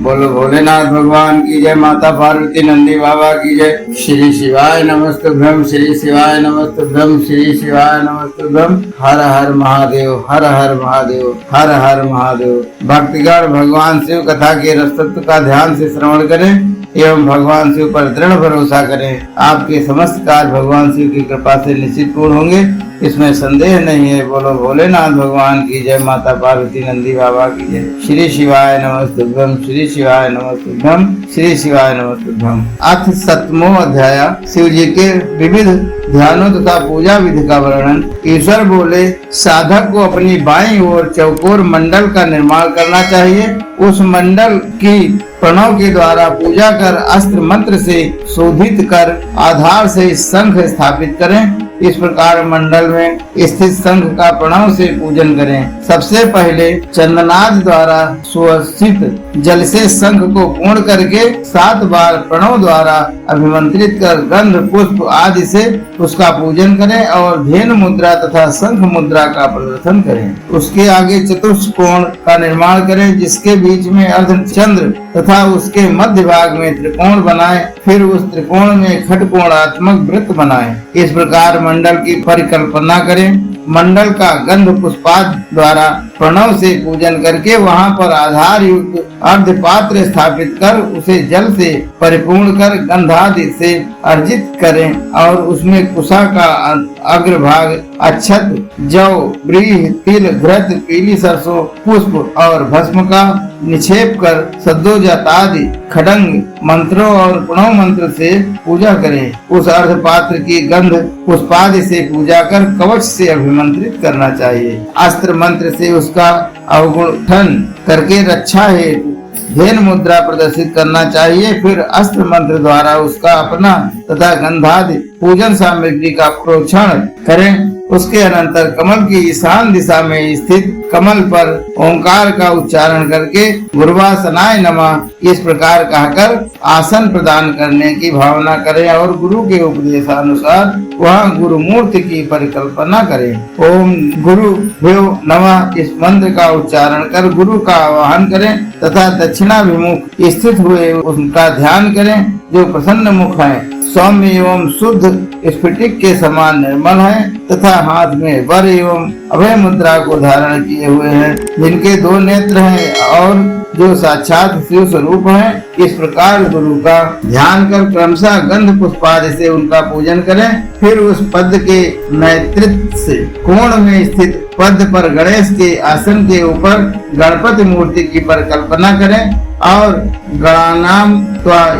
बोलो भोलेनाथ भगवान की जय। माता पार्वती नंदी बाबा की जय। श्री शिवाय नमस्तुभ्यं, श्री शिवाय नमस्तुभ्यं, श्री शिवाय नमस्तुभ्यं। हर हर महादेव, हर हर महादेव, हर हर महादेव। भक्तगण भगवान शिव कथा के रसतत्व का ध्यान से श्रवण करें एवं भगवान शिव पर दृढ़ भरोसा करें। आपके समस्त कार्य भगवान शिव की कृपा से निश्चित पूर्ण होंगे, इसमें संदेह नहीं है। बोलो भोलेनाथ भगवान की जय। माता पार्वती नंदी बाबा की जय। श्री शिवाय नमस्तुभ्यं, श्री शिवाय नमस्तुभ्यं, श्री शिवाय नमस्तुभ्यं। अथ 7वां अध्याय शिव जी के विविध ध्यानों तथा पूजा विधि का वर्णन। ईश्वर बोले, साधक को अपनी बाईं ओर चौकोर मंडल का निर्माण करना चाहिए। उस मंडल की प्रणव के द्वारा पूजा कर अस्त्र मंत्र से शोधित कर आधार से शंख स्थापित करें। इस प्रकार मंडल में स्थित शंख का प्रणव से पूजन करें। सबसे पहले चंदनाद द्वारा सुवर्षित जल से शंख को पूर्ण करके 7 बार प्रणव द्वारा अभिमंत्रित कर गंध पुष्प आदि से उसका पूजन करें और धेनु मुद्रा तथा शंख मुद्रा का प्रदर्शन करें। उसके आगे चतुष्कोण का निर्माण करें, जिसके बीच में अर्धचंद्र तथा उसके मध्य भाग में त्रिकोण बनाएं। फिर उस त्रिकोण में खटकोणात्मक वृत्त बनाएं। इस प्रकार मंडल की परिकल्पना करें। मंडल का गंध पुष्पाद द्वारा प्रणव से पूजन करके वहां पर आधार युक्त अर्ध पात्र स्थापित कर उसे जल से परिपूर्ण कर गंधादि से अर्जित करें और उसमें कुशा का अग्रभाग, अक्षत, जौ, व्रीहि, तिल, घृत, पीली सरसों, पुष्प और भस्म का निक्षेप कर सद्योजात आदि खडंग मंत्रों और प्रणव मंत्र से पूजा करें। उस अर्ध पात्र की गंध पुष्पादि से पूजा कर कवच से अभिमंत्रित करना चाहिए। अस्त्र मंत्र से उसका अवगुणन करके रक्षा हेतु धेनु मुद्रा प्रदर्शित करना चाहिए। फिर अस्त्र मंत्र द्वारा उसका अपना तथा गंधादि पूजन सामग्री का प्रोक्षण करें। उसके अनंतर कमल की ईशान दिशा में स्थित कमल पर ओंकार का उच्चारण करके गुरुवासनाय नमः इस प्रकार कहकर आसन प्रदान करने की भावना करें और गुरु के उपदेशानुसार वह गुरु मूर्ति की परिकल्पना करें। ओम गुरुभ्यो नमः इस मंत्र का उच्चारण कर गुरु का आवाहन करें तथा दक्षिणाभिमुख स्थित हुए उनका ध्यान करें, जो प्रसन्न मुख है, सौम्य एवं शुद्ध स्फटिक के समान निर्मल है तथा हाथ में वर एवं अभय मुद्रा को धारण किए हुए हैं, जिनके 2 नेत्र हैं और जो साक्षात शिव स्वरूप हैं। इस प्रकार गुरु का ध्यान कर क्रमशः गंध पुष्पादि से उनका पूजन करें। फिर उस पद के नेतृत्व से कोण में स्थित पद पर गणेश के आसन के ऊपर गणपति मूर्ति की परिकल्पना करें और गणानाम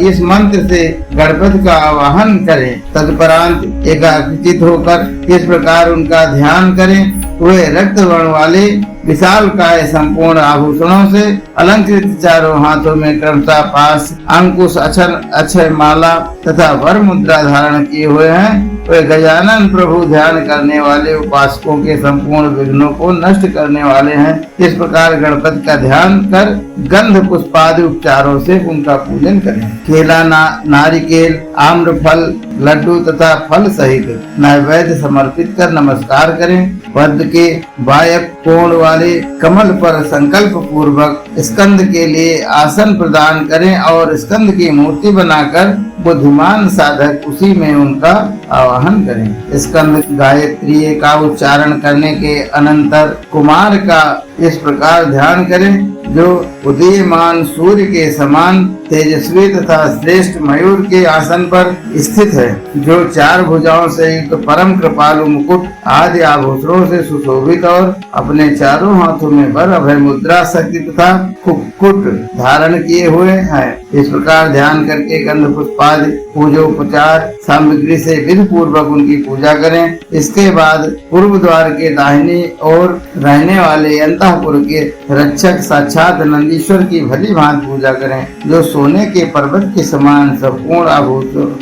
इस मंत्र से गणपति का आवाहन करें। तत्परांत एकाग्रचित होकर इस प्रकार उनका ध्यान करें। वे रक्त वर्ण वाले विशाल काय संपूर्ण आभूषणों से अलंकृत चारों हाथों में क्रमशः पास, अंकुश, अक्षय माला तथा वर मुद्रा धारण किए हुए हैं। वे गजानन प्रभु ध्यान करने वाले उपासकों के संपूर्ण विघ्नों को नष्ट करने वाले हैं। इस प्रकार गणपति का ध्यान कर गंध पुष्पादि उपचारों से उनका पूजन करें। केला, नारिकेल, आम्र फल, लड्डू तथा फल सहित नैवेद्य समर्पित कर नमस्कार करें। पद के वायव्य कोण वाले कमल पर संकल्प पूर्वक स्कंद के लिए आसन प्रदान करें और स्कंद की मूर्ति बनाकर बुद्धिमान साधक उसी में उनका आवाहन करें। स्कंद गायत्री का उच्चारण करने के अनंतर कुमार का इस प्रकार ध्यान करें, जो उदीयमान सूर्य के समान तेजस्वी तथा श्रेष्ठ मयूर के आसन पर स्थित है, जो 4 भुजाओं से युक्त परम कृपालु मुकुट आदि आभूषणों से सुशोभित और अपने चारों हाथों में वर अभय मुद्रा शक्ति तथा कुक्कुट धारण किए हुए हैं। इस प्रकार ध्यान करके गंध पुष्पादि पूजोपचार सामग्री से विधि पूर्वक उनकी पूजा करें। इसके बाद पूर्व द्वार के दाहिनी ओर रहने वाले अंतःपुर के रक्षक साक्षात नंदीश्वर की भली भांति पूजा करें, जो सोने के पर्वत के समान संपूर्ण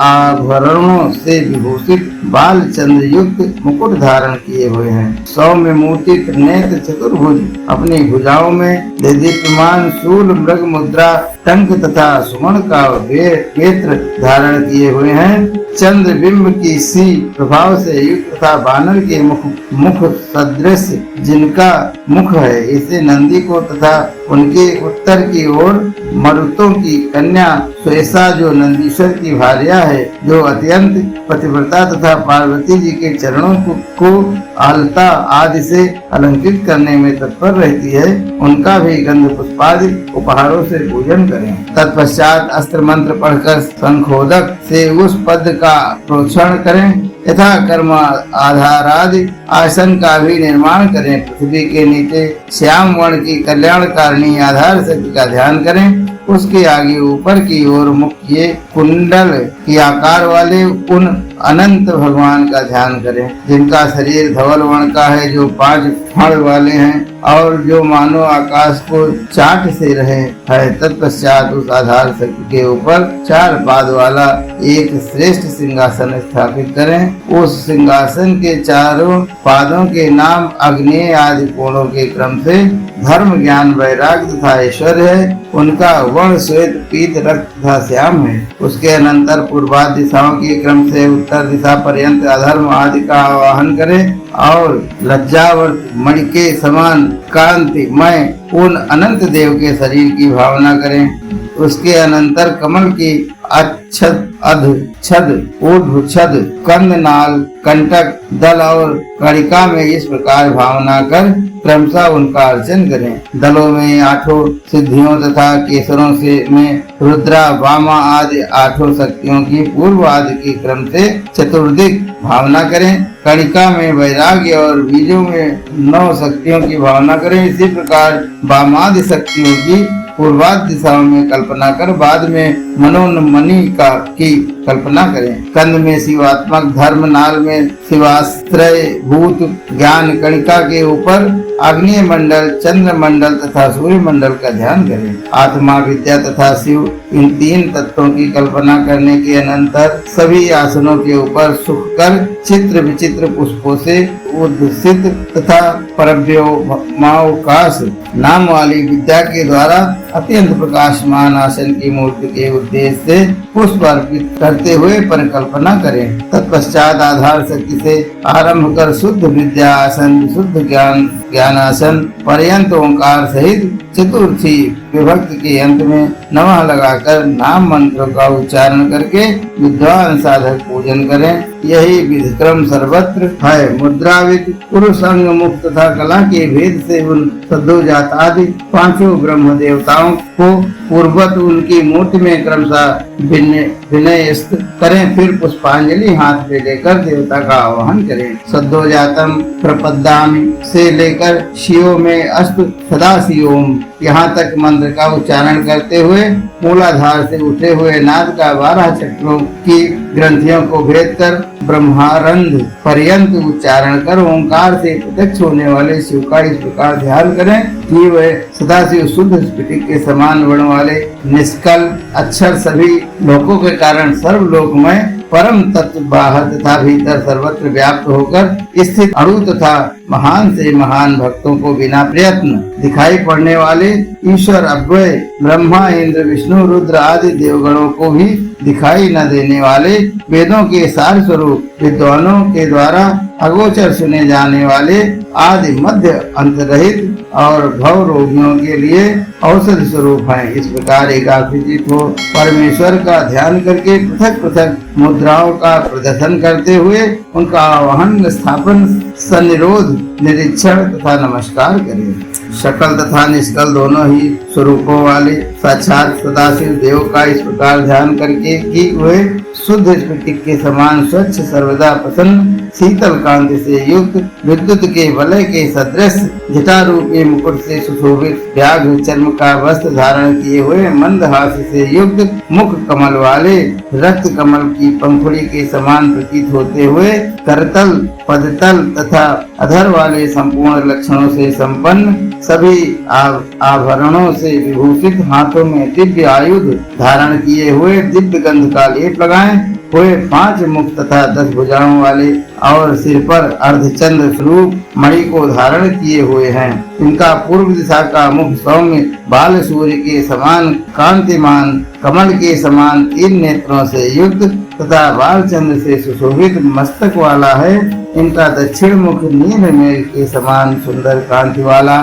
आभरणों से विभूषित बाल चंद्र युक्त मुकुट धारण किए हुए हैं। सौम्य मूर्ति त्रिनेत्र चतुर्भुज अपनी भुजाओं में दीप्यमान शूल मृग मुद्रा टंक तथा सुमन का वेत्र धारण किए हुए हैं। चंद्र बिंब की सी प्रभाव से युक्त तथा बानर के मुख सदृश जिनका मुख है। इससे नंदी को तथा उनके उत्तर की ओर मरुतों की कन्या श्वेसा जो नंदीश्वर की भार्या है, जो अत्यंत पतिव्रता तथा पार्वती जी के चरणों को आलता आदि से अलंकृत करने में तत्पर रहती है, उनका भी गंध पुष्पादि उपहारों से पूजन करें। तत्पश्चात अस्त्र मंत्र पढ़कर शंखोदक से उस पद का प्रोक्षण करें तथा कर्म आधारादि आसन का भी निर्माण करें। पृथ्वी के नीचे श्याम वर्ण की कल्याणकारिणी आधार शक्ति का ध्यान करें। उसके आगे ऊपर की ओर मुख किए कुंडल की आकार वाले उन अनंत भगवान का ध्यान करें, जिनका शरीर धवल वर्ण का है, जो 5 फण वाले हैं और जो मानो आकाश को चाट से रहे है। तत्पश्चात उस आधार शक्ति के ऊपर 4 पाद वाला एक श्रेष्ठ सिंहासन स्थापित करें। उस सिंहासन के चारों पादों के नाम अग्नि आदि कोणों के क्रम से धर्म ज्ञान वैराग्य तथा ऐश्वर्य है। उनका वर्ण श्वेत पीत रक्त तथा श्याम है। उसके अनंतर पूर्वाद दिशाओं के क्रम से उत्तर दिशा पर्यंत अधर्म आदि का आवाहन करें और लज्जावर्त मणि के समान कांतिमय उन अनंत देव के शरीर की भावना करें। उसके अनंतर कमल की अच्छद अध छद ऊर्ध्व छद कंद नाल कंटक दल और कणिका में इस प्रकार भावना कर क्रमशः उनका अर्चन करें। दलों में 8 सिद्धियों तथा केसरों से में रुद्रा वामा आदि 8 शक्तियों की पूर्व आदि के क्रम से चतुर्दिक भावना करें। कणिका में वैराग्य और बीजों में 9 शक्तियों की भावना करें। इसी प्रकार वामादि शक्तियों की पूर्वाद दिशाओं में कल्पना कर बाद में मनोन्मणि की कल्पना करें। कंद में शिवात्मक धर्म, नाल में शिवाश्रय भूत ज्ञान, कणिका के ऊपर अग्नि मंडल, चंद्र मंडल तथा सूर्य मंडल का ध्यान करें। आत्मा, विद्या तथा शिव, इन 3 तत्वों की कल्पना करने के अनंतर सभी आसनों के ऊपर सुख कर चित्र विचित्र पुष्पों से उद्दसित तथा परव्योमावकाश नाम वाली विद्या के द्वारा अत्यंत प्रकाशमान आसन की मूर्ति के उद्देश्य से पुष्प अर्पित करते हुए परिकल्पना करें। तत्पश्चात आधार शक्ति से आरंभ कर शुद्ध विद्या आसन, शुद्ध ज्ञानासन पर्यंत ओंकार सहित चतुर्थी विभक्ति के अंत में नमः लगाकर नाम मंत्रों का उच्चारण करके विद्वान साधक पूजन करें। यही विधिक्रम सर्वत्र है। मुद्राविद पुरुष अंग मुक्त तथा कला के भेद से उन सद्योजात आदि 5 ब्रह्म देवताओं को पूर्वत उनकी मूर्ति में क्रमशः विनय करें। फिर पुष्पांजलि हाथ पे लेकर देवता का आवाहन करें। सद्योजातम प्रपद्यामि से लेकर शिव में अस्त सदाशिवोम यहाँ तक मंत्र का उच्चारण करते हुए मूलाधार से उठे हुए नाद का 12 चक्रों की ग्रंथियों को भेद कर ब्रह्मारंध पर्यंत उच्चारण कर ओंकार से प्रत्यक्ष होने वाले शिव का इस प्रकार ध्यान करें कि वह सदाशिव शुद्ध स्फटिक के समान वर्ण वाले निष्कल अक्षर सभी लोकों के कारण सर्वलोकमय परम तत्व बाहर तथा भीतर सर्वत्र व्याप्त होकर स्थित अणु तथा महान से महान भक्तों को बिना प्रयत्न दिखाई पड़ने वाले ईश्वर अव्यय ब्रह्मा, इंद्र, विष्णु, रुद्र आदि देवगणों को भी दिखाई न देने वाले वेदों के सार स्वरूप विद्वानों के द्वारा अगोचर सुने जाने वाले आदि मध्य अंत रहित और भव रोगियों के लिए औषध स्वरूप हैं। इस प्रकार एकाग्रचित हो परमेश्वर का ध्यान करके पृथक पृथक मुद्राओं का प्रदर्शन करते हुए उनका आवाहन, स्थापन, सनिरोध, निरीक्षण तथा नमस्कार करें। शकल तथा निष्कल दोनों ही स्वरूपों वाले साक्षात सदाशिव देव का इस प्रकार ध्यान करके कि वे शुद्ध स्फटिक के समान स्वच्छ, सर्वदा प्रसन्न, शीतल कांति से युक्त, विद्युत के वलय के सदृश जटा रूपी मुकुट से सुशोभित, व्याघ्र चर्म का वस्त्र धारण किए हुए, मंद हास्य से युक्त, मुख कमल वाले, रक्त कमल की पंखुड़ी के समान प्रतीत होते हुए, करतल, पदतल तथा अधर वाले संपूर्ण लक्षणों से संपन्न, सभी आभरणों से विभूषित, हाथों में दिव्य आयुध धारण किए हुए, दिव्य गंध का लेप लगाएं हुए, 5 मुख तथा 10 भुजाओं वाले और सिर पर अर्धचंद्र स्वरूप मणि को धारण किए हुए हैं। इनका पूर्व दिशा का मुख सौम्य बाल सूर्य के समान कांतिमान, कमल के समान 3 नेत्रों से युक्त तथा बालचंद्र से सुशोभित मस्तक वाला है। इनका दक्षिण मुख नील मेघ के समान सुंदर कांति वाला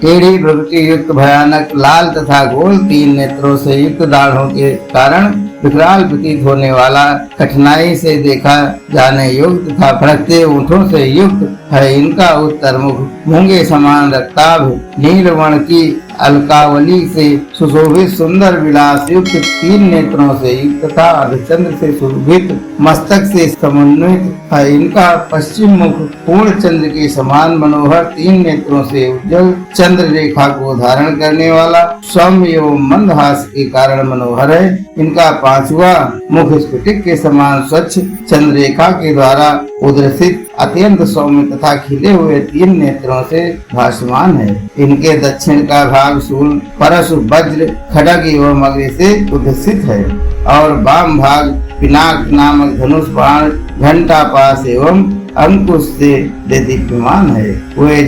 टेढ़ी भ्रुकुटी युक्त भयानक लाल तथा गोल 3 नेत्रों से युक्त दाढ़ों के कारण विकराल प्रतीत होने वाला, कठिनाई से देखा जाने योग्य तथा फड़कते ऊँटों से युक्त है इनका उत्तर मुख। मूंगे समान रक्ताभ, नीलवर्ण की अलकावली से सुशोभित सुंदर विलास युक्त 3 नेत्रों से युक्त तथा अर्धचंद्र से सुशोभित मस्तक से समन्वित है इनका पश्चिम मुख। पूर्ण चंद्र के समान मनोहर 3 नेत्रों से उज्जवल चंद्र रेखा को धारण करने वाला, सौम्य एवं मंदहास के कारण मनोहर है इनका 5वां मुख। स्फटिक के समान स्वच्छ चंद्र रेखा के द्वारा उद्रसित अत्यंत सौम्य तथा खिले हुए 3 नेत्रों से भासमान है। इनके दक्षिण का भाग शूल, परश, वज्र, खड्ग एवं अग्नि से उद्रसित है और वाम भाग पिनाक नामक धनुष बाण, घंटा पास एवं अंकुश से दीप्यमान है। वे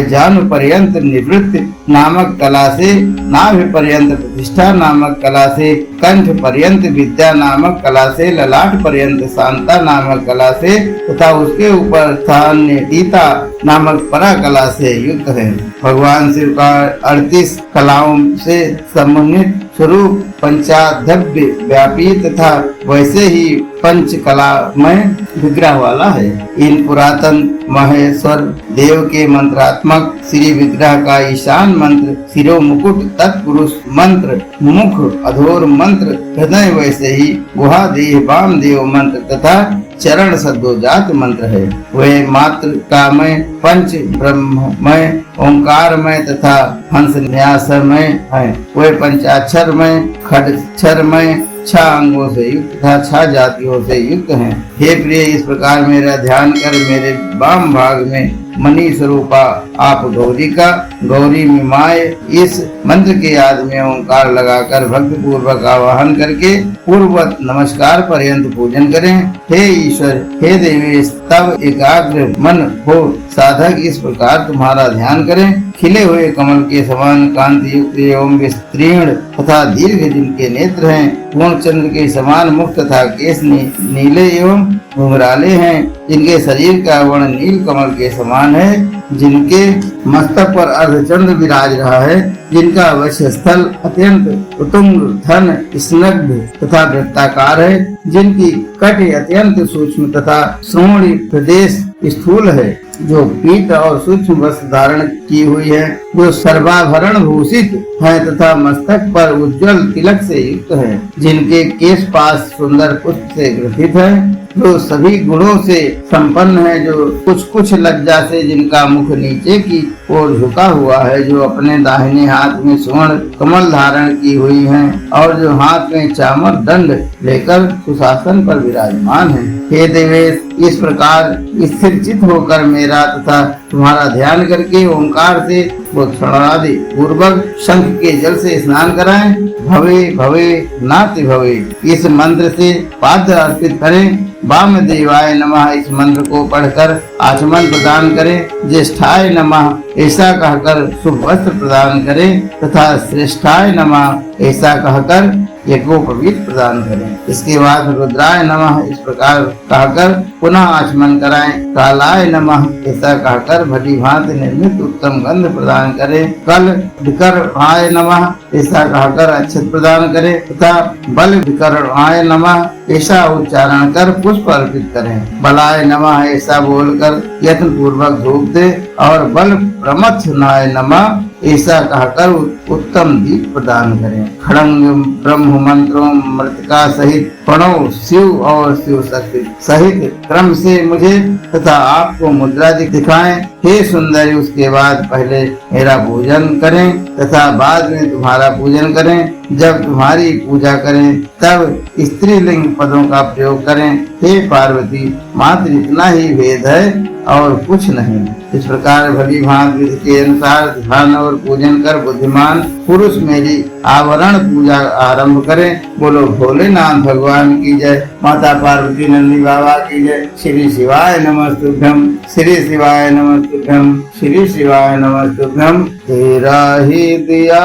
जानु पर्यंत निवृत्त नामक कला से, नाभि पर्यंत प्रतिष्ठा नामक कला से, कंठ पर्यंत विद्या नामक कला से, ललाट पर्यंत शांता नामक कला से तथा उसके ऊपर स्थानीयता नामक परा कला से युक्त है। भगवान शिव का 38 कलाओं से समन्वित स्वरूप पंचाध्यात्म व्यापी तथा वैसे ही पंच कलामय विग्रह वाला है। इन पुरातन महेश्वर देव के मंत्रात्मक श्री विग्रह का ईशान मंत्र शिरो मुकुट, तत्पुरुष मंत्र मुख अधोर मंत्र, हृदय वैसे ही गुहा देह वाम देव मंत्र तथा चरण सद्योजात मंत्र है। वे मात्र कामय, पंच ब्रह्ममय, ओंकारमय तथा हंस न्यासमय है। वे पंचाक्षरमय, खडक्षरमय, 6 अंगों से युक्त तथा 6 जातियों से युक्त हैं। हे प्रिय, इस प्रकार मेरा ध्यान कर मेरे वाम भाग में मणि स्वरूपा आप गौरी का, गौरी में माय इस मंत्र के आदि में ओंकार लगाकर भक्ति पूर्वक आवाहन करके पूर्ववत नमस्कार पर्यंत पूजन करें। हे ईश्वर, हे देवेश, तब एकाग्र मन हो साधक इस प्रकार तुम्हारा ध्यान करें। खिले हुए कमल के समान कांति युक्त एवं विस्तीर्ण तथा दीर्घ जिनके नेत्र हैं, पूर्ण चंद्र के समान मुख तथा केश नीले एवं घुंघराले हैं, जिनके शरीर का वर्ण नील कमल के समान है, जिनके मस्तक पर अर्धचंद्र विराज रहा है, जिनका वक्ष स्थल अत्यंत उत्तुंग धन स्नग्ध तथा वृत्ताकार है, जिनकी कटी अत्यंत सूक्ष्म तथा श्रोणी प्रदेश स्थूल है, जो पीठ और सूक्ष्म वस्त्र धारण की हुई है, जो सर्वाभरण भूषित है तथा मस्तक पर उज्जवल तिलक से युक्त है, जिनके केश पास सुंदर पुष्प से ग्रथित है, जो सभी गुणों से संपन्न है, जो कुछ लज्जा से जिनका मुख नीचे की ओर झुका हुआ है, जो अपने दाहिने हाथ में स्वर्ण कमल धारण की हुई है और जो हाथ में चामर दंड लेकर सुशासन पर विराजमान है। हे देवेश, इस प्रकार स्थिर चित्त होकर मेरा तथा तुम्हारा ध्यान करके ओंकार से क्षणादि पूर्वक शंख के जल से स्नान कराएं। भवे भवे नाति भवे इस मंत्र से पात्र अर्पित करें। वाम देवाय नमः इस मंत्र को पढ़कर आचमन प्रदान करें। ज्येष्ठाय नमः ऐसा कहकर शुभ वस्त्र प्रदान करें तथा श्रेष्ठाय नमः ऐसा कहकर यज्ञोपवीत प्रदान करें। इसके बाद रुद्राय नमः इस प्रकार कहकर पुनः आचमन कराएं। कालाय नमः ऐसा कहकर भली भांति निर्मित उत्तम गंध प्रदान करें। कल विकरणाय नमः ऐसा कहकर अक्षत प्रदान करें तथा बल विकरणाय नमः ऐसा उच्चारण कर पुष्प अर्पित करें। बलाय नमः ऐसा बोलकर यत्न पूर्वक धूप दे और बल प्रमथनाय नमः ऐसा कहकर उत्तम दीप प्रदान करें। खड़ंग ब्रह्म मंत्रों मृतिका सहित प्रणव शिव और शिव शक्ति सहित क्रम से मुझे तथा आपको मुद्रा दिखाएं। हे सुंदरी, उसके बाद पहले मेरा पूजन करें तथा बाद में तुम्हारा पूजन करें। जब तुम्हारी पूजा करें तब स्त्रीलिंग पदों का प्रयोग करें। हे पार्वती, मात्र इतना ही भेद है और कुछ नहीं। इस प्रकार भली भांति विधि के अनुसार ध्यान और पूजन कर बुद्धिमान पुरुष मेरी आवरण पूजा आरंभ करें। बोलो भोलेनाथ भगवान की जय। माता पार्वती नंदी बाबा की जय। श्री शिवाय नमस्तुभ्यं, श्री शिवाय नमस्तुभ्यं, श्री शिवाय नमस्तुभ्यं। तेरा ही दिया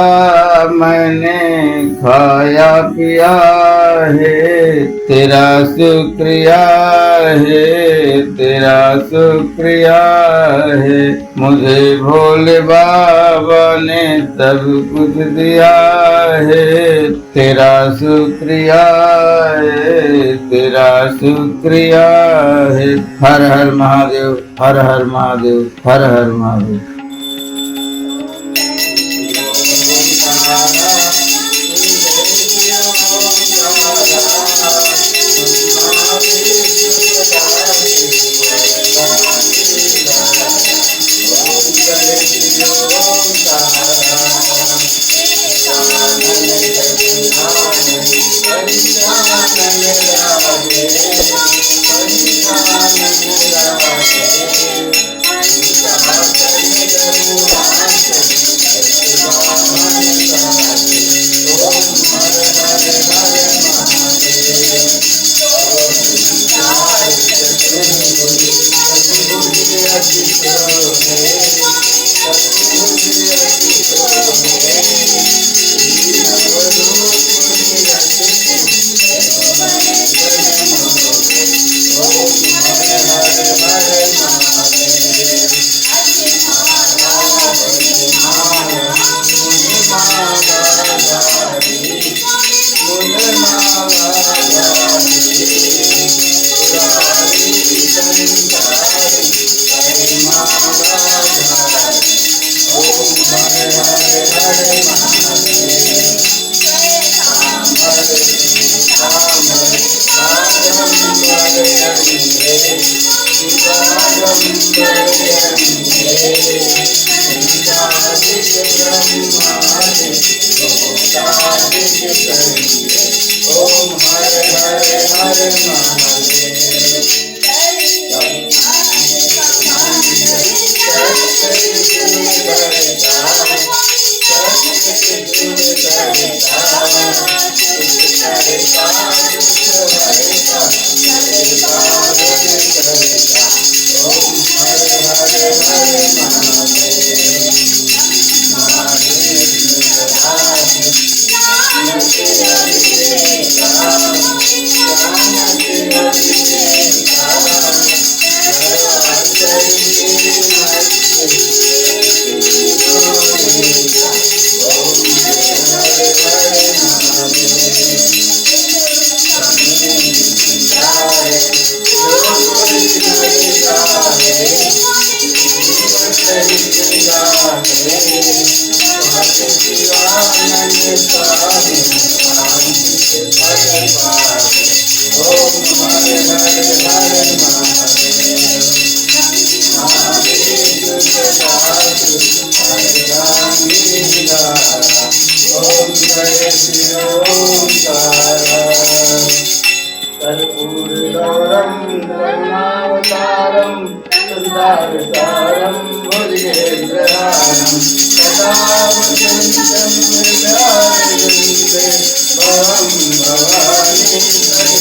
मैंने खाया पिया है, तेरा शुक्रिया है, तेरा शुक्रिया है। मुझे भोले बाबा ने सब कुछ दिया है, तेरा शुक्रिया है, तेरा शुक्रिया है। हर हर महादेव, हर हर महादेव, हर हर महादेव। कर्पूरगौरं करुणावतारं संसारसारं भुजगेन्द्रहारं सदा वसन्तं हृदयारविन्दे भवं भवानी